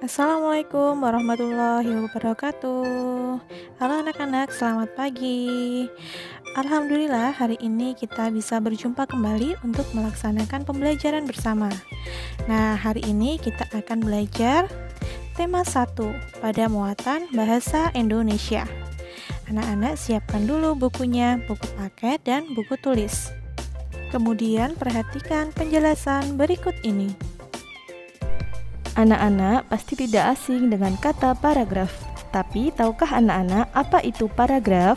Assalamualaikum warahmatullahi wabarakatuh. Halo anak-anak, selamat pagi. Alhamdulillah hari ini kita bisa berjumpa kembali untuk melaksanakan pembelajaran bersama. Nah, hari ini kita akan belajar tema 1 pada muatan bahasa Indonesia. Anak-anak siapkan dulu bukunya, buku paket dan buku tulis. Kemudian perhatikan penjelasan berikut ini. Anak-anak pasti tidak asing dengan kata paragraf. Tapi, tahukah anak-anak apa itu paragraf?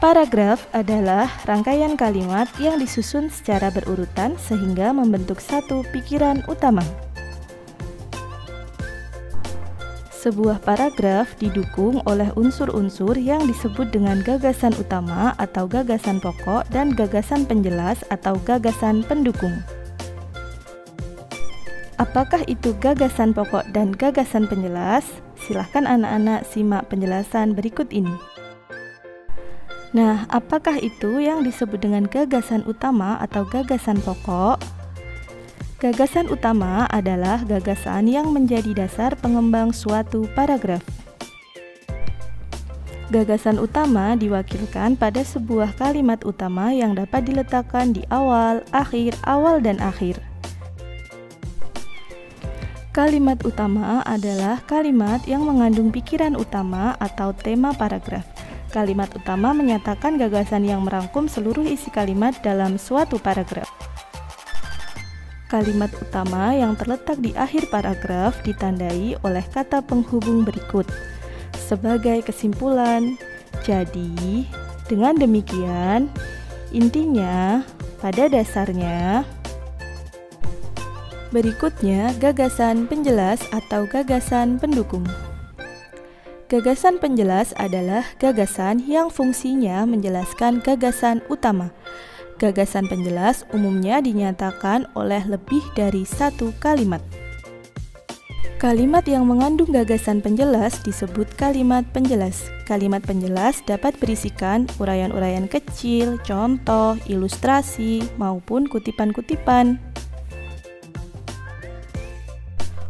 Paragraf adalah rangkaian kalimat yang disusun secara berurutan sehingga membentuk satu pikiran utama. Sebuah paragraf didukung oleh unsur-unsur yang disebut dengan gagasan utama atau gagasan pokok dan gagasan penjelas atau gagasan pendukung. Apakah itu gagasan pokok dan gagasan penjelas? Silahkan anak-anak simak penjelasan berikut ini. Nah, apakah itu yang disebut dengan gagasan utama atau gagasan pokok? Gagasan utama adalah gagasan yang menjadi dasar pengembang suatu paragraf. Gagasan utama diwakilkan pada sebuah kalimat utama yang dapat diletakkan di awal, dan akhir. Kalimat utama adalah kalimat yang mengandung pikiran utama atau tema paragraf. Kalimat utama menyatakan gagasan yang merangkum seluruh isi kalimat dalam suatu paragraf. Kalimat utama yang terletak di akhir paragraf ditandai oleh kata penghubung berikut. Sebagai kesimpulan, jadi, dengan demikian, intinya, pada dasarnya. Berikutnya, gagasan penjelas atau gagasan pendukung. Gagasan penjelas adalah gagasan yang fungsinya menjelaskan gagasan utama. Gagasan penjelas umumnya dinyatakan oleh lebih dari satu kalimat. Kalimat yang mengandung gagasan penjelas disebut kalimat penjelas. Kalimat penjelas dapat berisikan uraian-uraian kecil, contoh, ilustrasi, maupun kutipan-kutipan.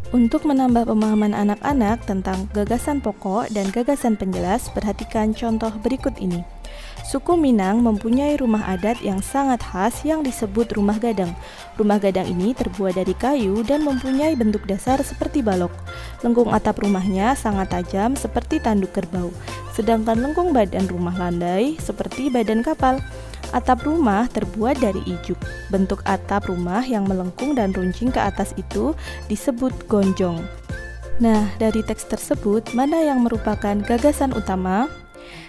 Untuk menambah pemahaman anak-anak tentang gagasan pokok dan gagasan penjelas, perhatikan contoh berikut ini. Suku Minang mempunyai rumah adat yang sangat khas yang disebut rumah gadang. Rumah gadang ini terbuat dari kayu dan mempunyai bentuk dasar seperti balok. Lengkung atap rumahnya sangat tajam seperti tanduk kerbau, sedangkan lengkung badan rumah landai seperti badan kapal. Atap rumah terbuat dari ijuk. Bentuk atap rumah yang melengkung dan runcing ke atas itu disebut gonjong. Nah, dari teks tersebut, mana yang merupakan gagasan utama?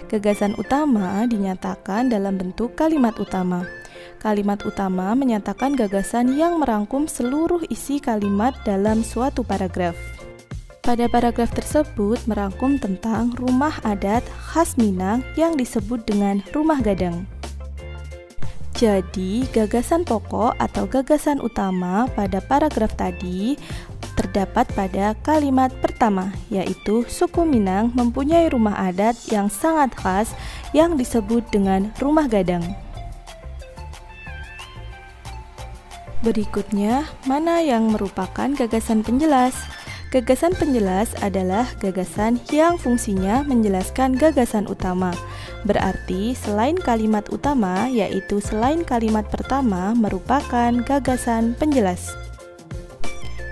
Gagasan utama dinyatakan dalam bentuk kalimat utama. Kalimat utama menyatakan gagasan yang merangkum seluruh isi kalimat dalam suatu paragraf. Pada paragraf tersebut merangkum tentang rumah adat khas Minang yang disebut dengan rumah gadang. Jadi, gagasan pokok atau gagasan utama pada paragraf tadi terdapat pada kalimat pertama, yaitu suku Minang mempunyai rumah adat yang sangat khas yang disebut dengan rumah gadang. Berikutnya, mana yang merupakan gagasan penjelas? Gagasan penjelas adalah gagasan yang fungsinya menjelaskan gagasan utama. Berarti selain kalimat utama, yaitu selain kalimat pertama merupakan gagasan penjelas.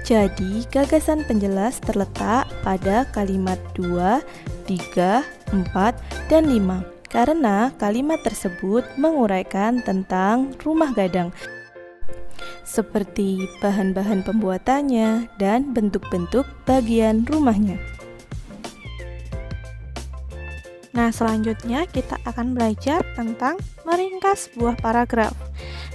Jadi, gagasan penjelas terletak pada kalimat 2, 3, 4, dan 5. Karena kalimat tersebut menguraikan tentang rumah gadang, seperti bahan-bahan pembuatannya dan bentuk-bentuk bagian rumahnya. Nah, selanjutnya kita akan belajar tentang meringkas sebuah paragraf.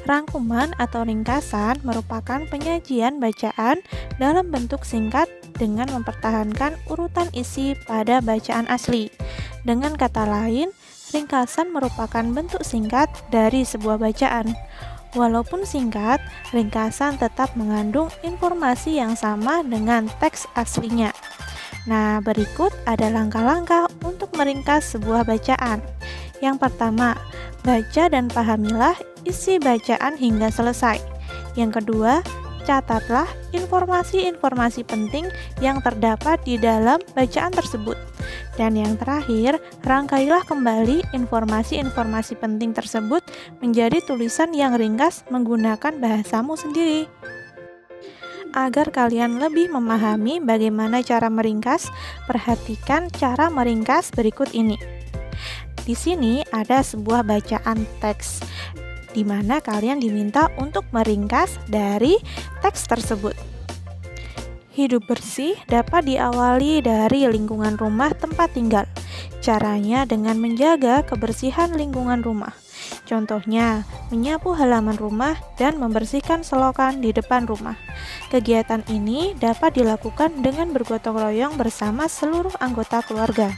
Rangkuman atau ringkasan merupakan penyajian bacaan dalam bentuk singkat dengan mempertahankan urutan isi pada bacaan asli. Dengan kata lain, ringkasan merupakan bentuk singkat dari sebuah bacaan. Walaupun singkat, ringkasan tetap mengandung informasi yang sama dengan teks aslinya. Nah, berikut ada langkah-langkah untuk meringkas sebuah bacaan. Yang pertama, baca dan pahamilah isi bacaan hingga selesai. Yang kedua, catatlah informasi-informasi penting yang terdapat di dalam bacaan tersebut. Dan yang terakhir, rangkailah kembali informasi-informasi penting tersebut menjadi tulisan yang ringkas menggunakan bahasamu sendiri. Agar kalian lebih memahami bagaimana cara meringkas, perhatikan cara meringkas berikut ini. Di sini ada sebuah bacaan teks, di mana kalian diminta untuk meringkas dari teks tersebut. Hidup bersih dapat diawali dari lingkungan rumah tempat tinggal. Caranya dengan menjaga kebersihan lingkungan rumah. Contohnya, menyapu halaman rumah dan membersihkan selokan di depan rumah. Kegiatan ini dapat dilakukan dengan bergotong royong bersama seluruh anggota keluarga.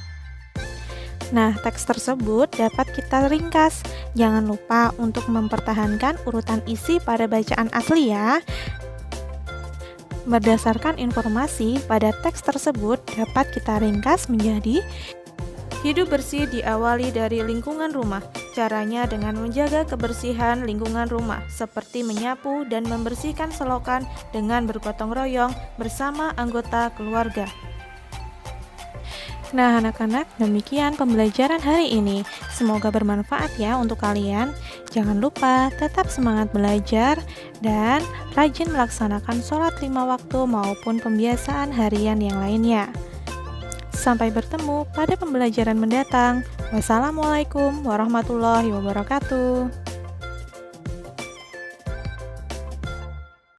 Nah, teks tersebut dapat kita ringkas. Jangan lupa untuk mempertahankan urutan isi pada bacaan asli ya. Berdasarkan informasi pada teks tersebut dapat kita ringkas menjadi: hidup bersih diawali dari lingkungan rumah. Caranya dengan menjaga kebersihan lingkungan rumah, seperti menyapu dan membersihkan selokan dengan bergotong royong bersama anggota keluarga. Nah, anak-anak, demikian pembelajaran hari ini. Semoga bermanfaat ya untuk kalian. Jangan lupa tetap semangat belajar dan rajin melaksanakan sholat 5 waktu maupun pembiasaan harian yang lainnya. Sampai bertemu pada pembelajaran mendatang. Wassalamualaikum warahmatullahi wabarakatuh.